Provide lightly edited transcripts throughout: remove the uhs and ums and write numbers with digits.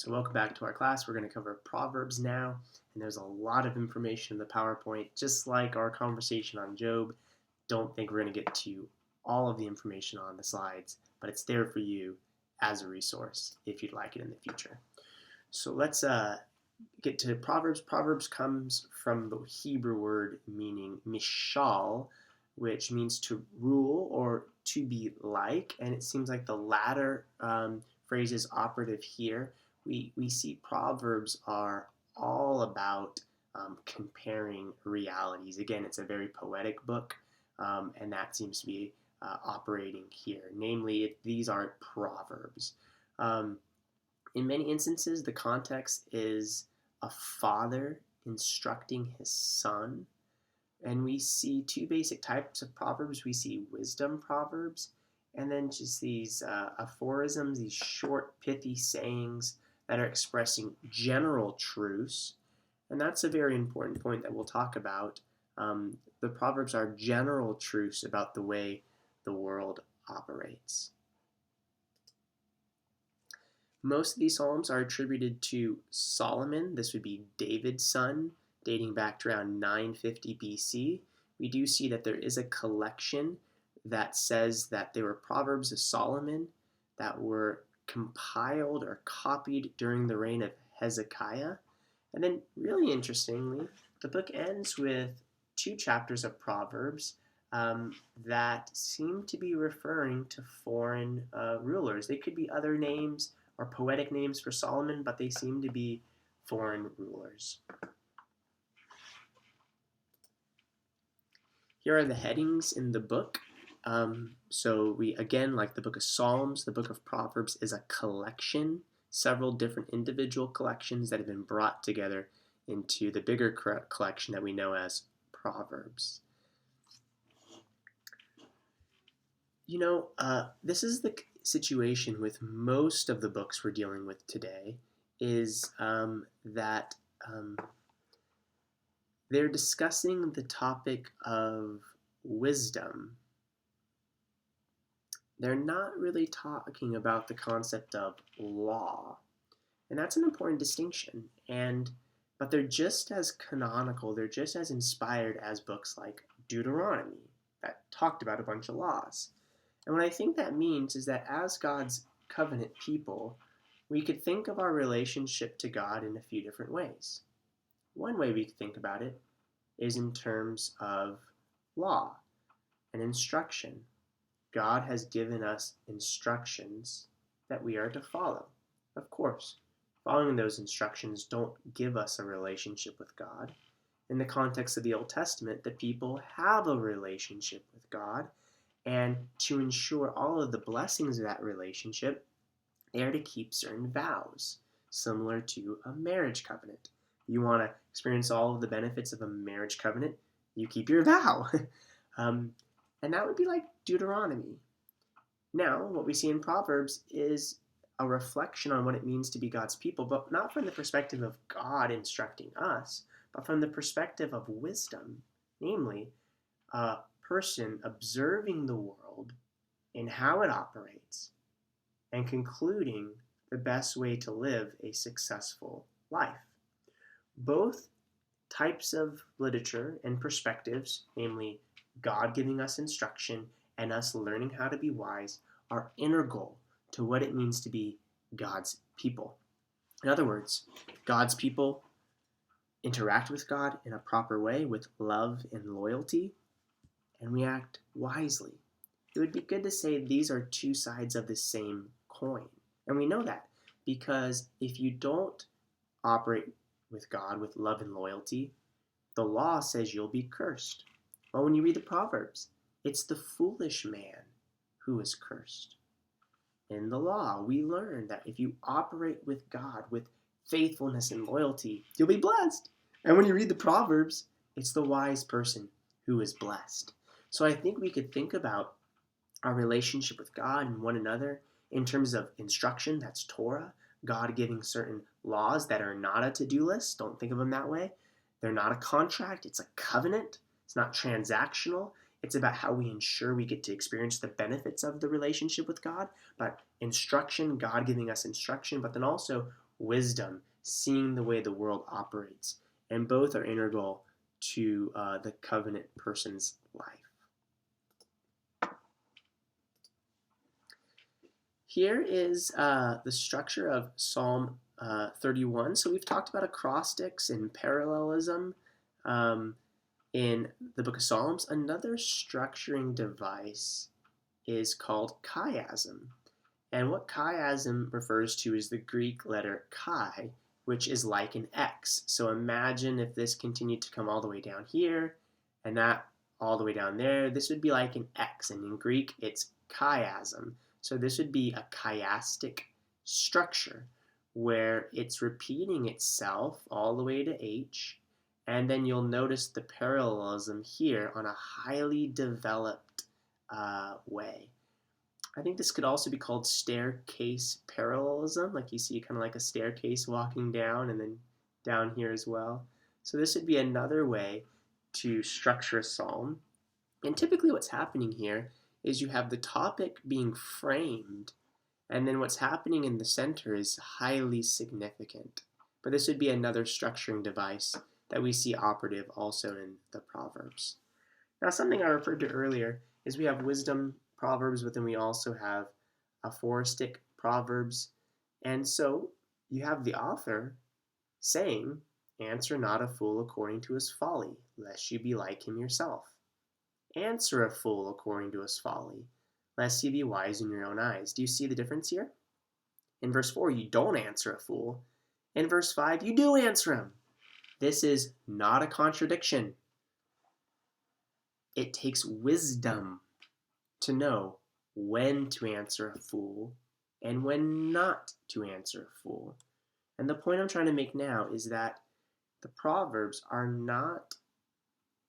So welcome back to our class. We're going to cover Proverbs now, and there's a lot of information in the PowerPoint, just like our conversation on Job. Don't think we're going to get to all of the information on the slides, but it's there for you as a resource if you'd like it in the future. So let's get to Proverbs. Proverbs comes from the Hebrew word meaning mishal, which means to rule or to be like, and it seems like the latter phrase is operative here. We see Proverbs are all about comparing realities. Again, it's a very poetic book, and that seems to be operating here. Namely, these are Proverbs. In many instances, the context is a father instructing his son. And we see two basic types of proverbs. We see wisdom proverbs, and then just these aphorisms, these short, pithy sayings that are expressing general truths. And that's a very important point that we'll talk about. The proverbs are general truths about the way the world operates. Most of these psalms are attributed to Solomon. This would be David's son, dating back to around 950 BC. We do see that there is a collection that says that there were Proverbs of Solomon that were compiled or copied during the reign of Hezekiah. And then, really interestingly, the book ends with two chapters of Proverbs that seem to be referring to foreign rulers. They could be other names or poetic names for Solomon, but they seem to be foreign rulers. Here are the headings in the book. So we, again, like the book of Psalms, the book of Proverbs is a collection, several different individual collections that have been brought together into the bigger collection that we know as Proverbs. You know, this is the situation with most of the books we're dealing with today, is that they're discussing the topic of but they're not really talking about the concept of law. And that's an important distinction. But they're just as canonical, they're just as inspired as books like Deuteronomy that talked about a bunch of laws. And what I think that means is that as God's covenant people, we could think of our relationship to God in a few different ways. One way we could think about it is in terms of law and instruction. God has given us instructions that we are to follow. Of course, following those instructions don't give us a relationship with God. In the context of the Old Testament, the people have a relationship with God, and to ensure all of the blessings of that relationship, they are to keep certain vows, similar to a marriage covenant. You want to experience all of the benefits of a marriage covenant, you keep your vow. And that would be like Deuteronomy. Now, what we see in Proverbs is a reflection on what it means to be God's people, but not from the perspective of God instructing us, but from the perspective of wisdom, namely, a person observing the world and how it operates and concluding the best way to live a successful life. Both types of literature and perspectives, namely God giving us instruction and us learning how to be wise, are integral to what it means to be God's people. In other words, God's people interact with God in a proper way with love and loyalty, and we act wisely. It would be good to say these are two sides of the same coin. And we know that because if you don't operate with God with love and loyalty, the law says you'll be cursed. Well, when you read the Proverbs, it's the foolish man who is cursed. In the law, we learn that if you operate with God with faithfulness and loyalty, you'll be blessed. And when you read the Proverbs, it's the wise person who is blessed. So I think we could think about our relationship with God and one another in terms of instruction, that's Torah, God giving certain laws that are not a to-do list. Don't think of them that way. They're not a contract, it's a covenant. It's not transactional. It's about how we ensure we get to experience the benefits of the relationship with God. But instruction, God giving us instruction, but then also wisdom, seeing the way the world operates. And both are integral to the covenant person's life. Here is the structure of Psalm 31. So we've talked about acrostics and parallelism in the book of Psalms. Another structuring device is called chiasm. And what chiasm refers to is the Greek letter chi, which is like an X. So imagine if this continued to come all the way down here and that all the way down there. This would be like an X, and in Greek it's chiasm. So this would be a chiastic structure where it's repeating itself all the way to H, and then you'll notice the parallelism here on a highly developed way. I think this could also be called staircase parallelism, like you see kind of like a staircase walking down and then down here as well. So this would be another way to structure a psalm. And typically what's happening here is you have the topic being framed, and then what's happening in the center is highly significant. But this would be another structuring device that we see operative also in the Proverbs. Now, something I referred to earlier is we have wisdom Proverbs, but then we also have aphoristic Proverbs. And so you have the author saying, "Answer not a fool according to his folly, lest you be like him yourself. Answer a fool according to his folly, lest he be wise in your own eyes." Do you see the difference here? In verse 4, you don't answer a fool. In verse 5, you do answer him. This is not a contradiction. It takes wisdom to know when to answer a fool and when not to answer a fool. And the point I'm trying to make now is that the Proverbs are not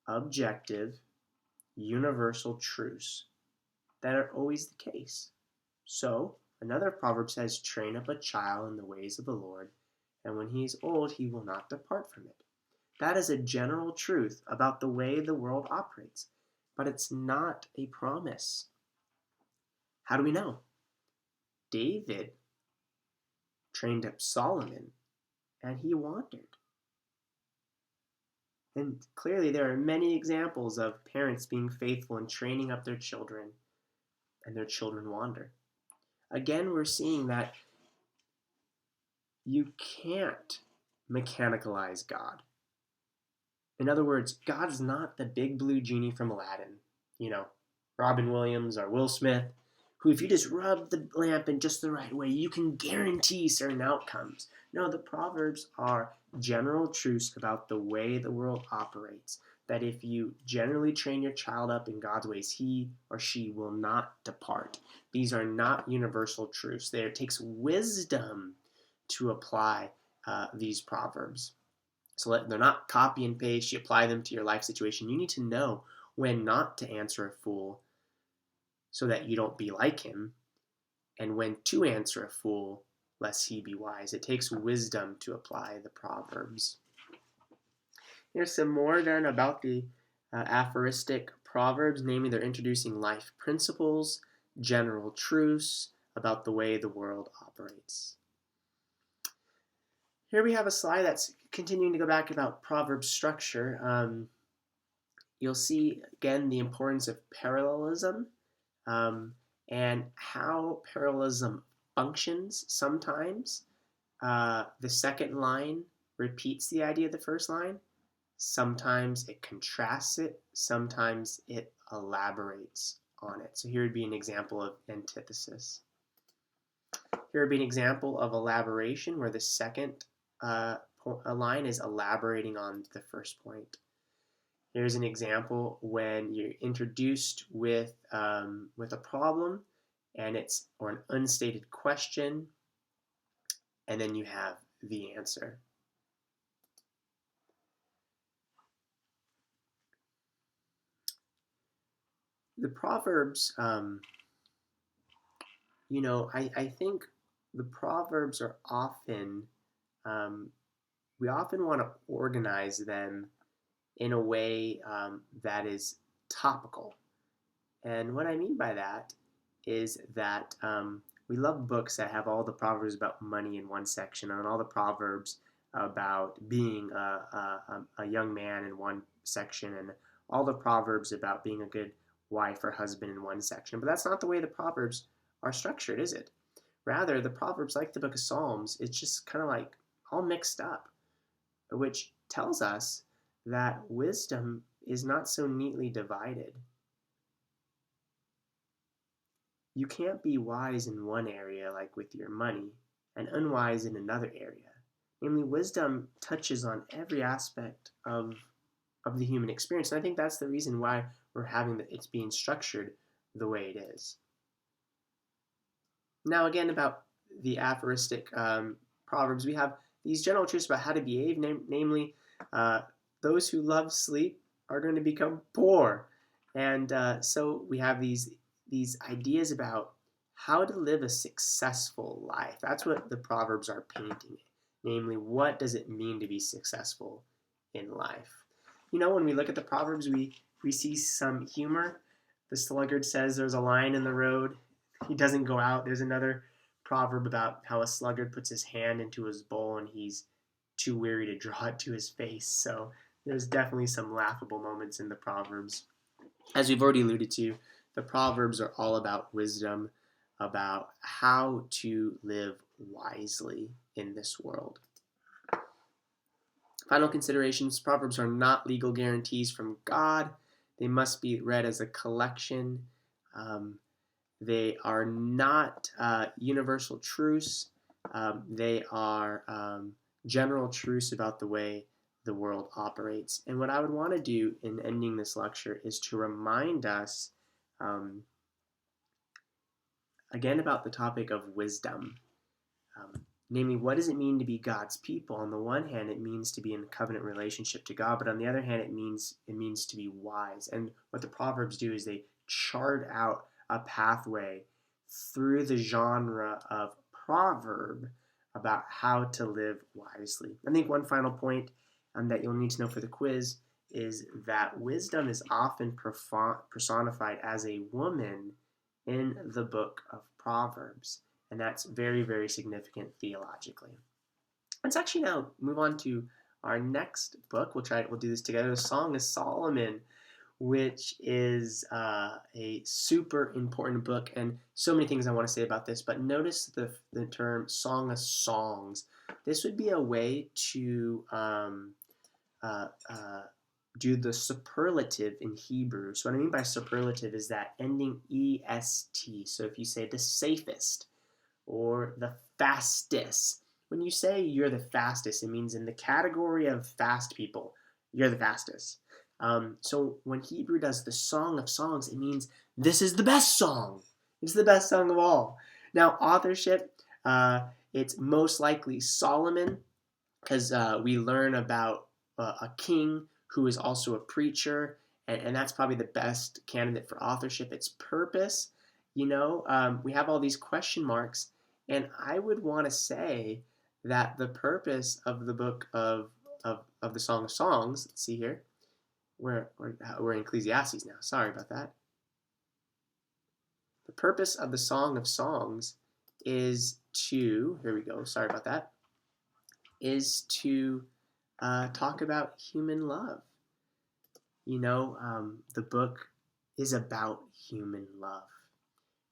objective, universal truths that are always the case. So, another proverb says, "Train up a child in the ways of the Lord, and when he is old, he will not depart from it." That is a general truth about the way the world operates, but it's not a promise. How do we know? David trained up Solomon, and he wandered. And clearly there are many examples of parents being faithful and training up their children, and their children wander. Again, we're seeing that you can't mechanicalize God. In other words, God's not the big blue genie from Aladdin, Robin Williams or Will Smith, who, if you just rub the lamp in just the right way, you can guarantee certain outcomes. No, the Proverbs are general truths about the way the world operates, that if you generally train your child up in God's ways, he or she will not depart. These are not universal truths. It takes wisdom to apply these Proverbs. So they're not copy and paste. You apply them to your life situation. You need to know when not to answer a fool so that you don't be like him, and when to answer a fool lest he be wise. It takes wisdom to apply the Proverbs. Here's some more then about the aphoristic Proverbs, namely they're introducing life principles, general truths about the way the world operates. Here we have a slide that's continuing to go back about Proverbs structure. You'll see, again, the importance of parallelism and how parallelism functions sometimes. The second line repeats the idea of the first line. Sometimes it contrasts it. Sometimes it elaborates on it. So here would be an example of antithesis. Here would be an example of elaboration where the second line is elaborating on the first point. Here's an example when you're introduced with a problem or an unstated question, and then you have the answer. The Proverbs, I think the Proverbs are often, we often want to organize them in a way that is topical. And what I mean by that is that We love books that have all the proverbs about money in one section and all the proverbs about being a young man in one section and all the proverbs about being a good wife or husband in one section. But that's not the way the proverbs are structured, is it? Rather, the proverbs, like the book of Psalms, it's just kind of like all mixed up, which tells us that wisdom is not so neatly divided. You can't be wise in one area, like with your money, and unwise in another area. Namely, wisdom touches on every aspect of the human experience. And I think that's the reason why it's being structured the way it is. Now, again, about the aphoristic proverbs, we have these general truths about how to behave, namely, those who love sleep are going to become poor. And so we have these ideas about how to live a successful life. That's what the Proverbs are painting. Namely, what does it mean to be successful in life? When we look at the Proverbs, we see some humor. The sluggard says there's a lion in the road. He doesn't go out. There's another proverb about how a sluggard puts his hand into his bowl and he's too weary to draw it to his face. So there's definitely some laughable moments in the Proverbs. As we've already alluded to, the Proverbs are all about wisdom, about how to live wisely in this world. Final considerations: Proverbs are not legal guarantees from God. They must be read as a collection. They are not universal truths. They are general truths about the way the world operates. And what I would want to do in ending this lecture is to remind us again about the topic of wisdom. Namely, what does it mean to be God's people? On the one hand, it means to be in a covenant relationship to God, but on the other hand, it means to be wise. And what the Proverbs do is they chart out a pathway through the genre of proverb about how to live wisely. I think one final point that you'll need to know for the quiz is that wisdom is often personified as a woman in the book of Proverbs. And that's very, very significant theologically. Let's actually now move on to our next book. We'll do this together. The Song of Solomon, which is a super important book, and so many things I want to say about this. But notice the term Song of Songs. This would be a way to do the superlative in Hebrew. So what I mean by superlative is that ending est. So if you say the safest, or the fastest. When you say you're the fastest, it means in the category of fast people, you're the fastest. So when Hebrew does the Song of Songs, it means this is the best song. It's the best song of all. Now, authorship, it's most likely Solomon, because we learn about a king who is also a preacher, and that's probably the best candidate for authorship. Its purpose, we have all these question marks. And I would want to say that the purpose of the book of the Song of Songs, let's see here, we're in Ecclesiastes now, sorry about that. The purpose of the Song of Songs is to, here we go, sorry about that, is to talk about human love. The book is about human love.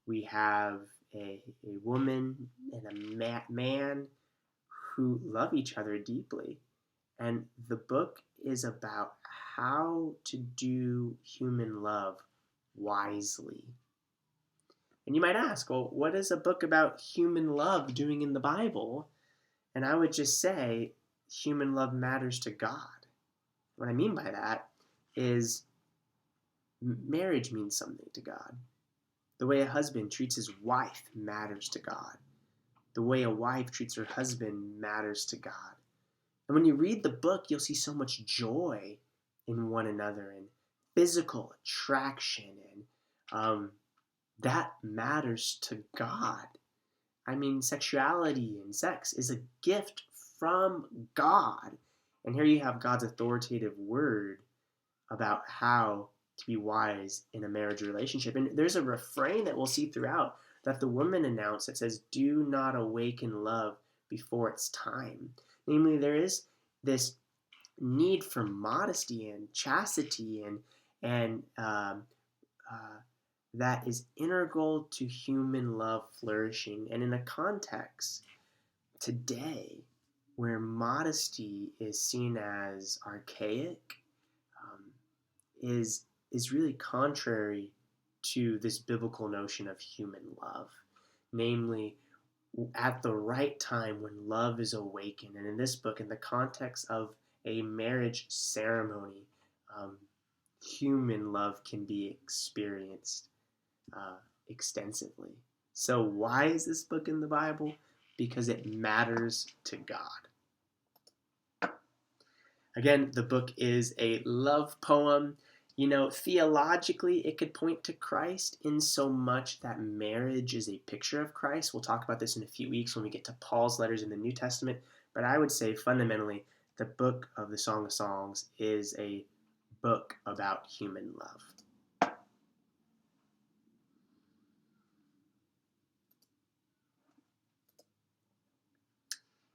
We have a woman and a man who love each other deeply. And the book is about how to do human love wisely. And you might ask, well, what is a book about human love doing in the Bible? And I would just say, human love matters to God. What I mean by that is marriage means something to God. The way a husband treats his wife matters to God. The way a wife treats her husband matters to God. And when you read the book, you'll see so much joy in one another and physical attraction, and that matters to God. I mean, sexuality and sex is a gift from God. And here you have God's authoritative word about how to be wise in a marriage relationship. And there's a refrain that we'll see throughout that the woman announced that says, "Do not awaken love before its time." Namely, there is this need for modesty and chastity and uh, that is integral to human love flourishing. And in a context today where modesty is seen as archaic, um, is really contrary to this biblical notion of human love. Namely, at the right time when love is awakened. And in this book, in the context of a marriage ceremony, um, human love can be experienced uh, extensively. So, why is this book in the Bible? Because it matters to God. Again, the book is a love poem. You know, theologically, it could point to Christ in so much that marriage is a picture of Christ. We'll talk about this in a few weeks when we get to Paul's letters in the New Testament. But I would say fundamentally, the book of the Song of Songs is a book about human love.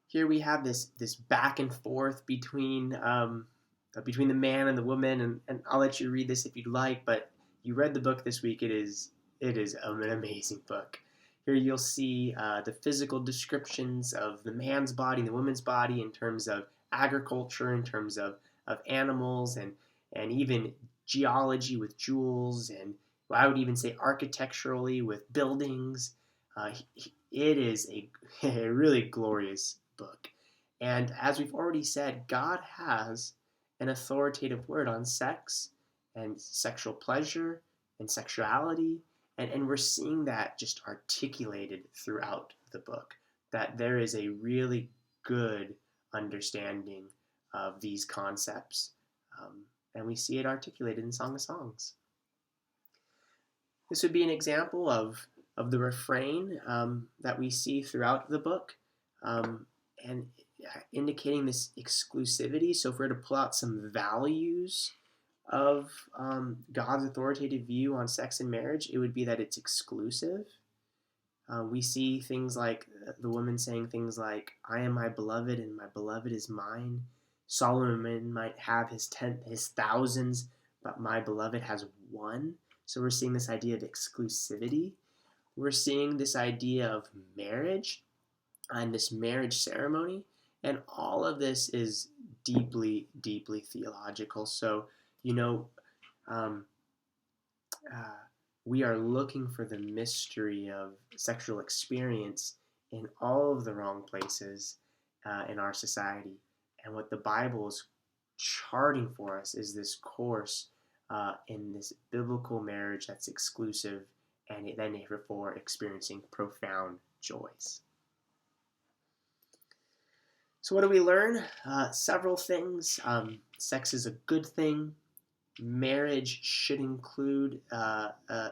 Here we have this back and forth between the man and the woman, and I'll let you read this if you'd like. But you read the book this week; it is an amazing book. Here you'll see the physical descriptions of the man's body and the woman's body in terms of agriculture, in terms of animals, and even geology with jewels, and I would even say architecturally with buildings. It is a really glorious book. And as we've already said, God has an authoritative word on sex and sexual pleasure and sexuality. And we're seeing that just articulated throughout the book, that there is a really good understanding of these concepts. And we see it articulated in Song of Songs. This would be an example of the refrain that we see throughout the book, and indicating this exclusivity. So if we're to pull out some values of God's authoritative view on sex and marriage, it would be that it's exclusive. We see things like the woman saying things like, "I am my beloved, and my beloved is mine." Solomon might have his thousands, but my beloved has one. So we're seeing this idea of exclusivity. We're seeing this idea of marriage and this marriage ceremony. And all of this is deeply, deeply theological. So, you know, um, uh, we are looking for the mystery of sexual experience in all of the wrong places in our society. And what the Bible is charting for us is this course in this biblical marriage that's exclusive and then therefore experiencing profound joys. So, what do we learn? Several things. Sex is a good thing. Marriage should include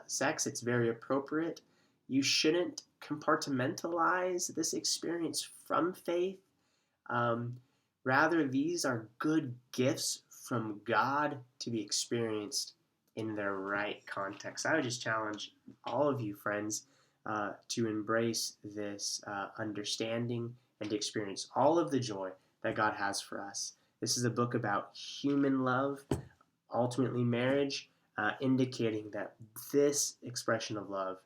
sex. It's very appropriate. You shouldn't compartmentalize this experience from faith. Um, Rather, these are good gifts from God to be experienced in their right context. I would just challenge all of you, friends, to embrace this understanding and to experience all of the joy that God has for us. This is a book about human love, ultimately marriage, indicating that this expression of love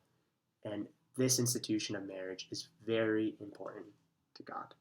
and this institution of marriage is very important to God.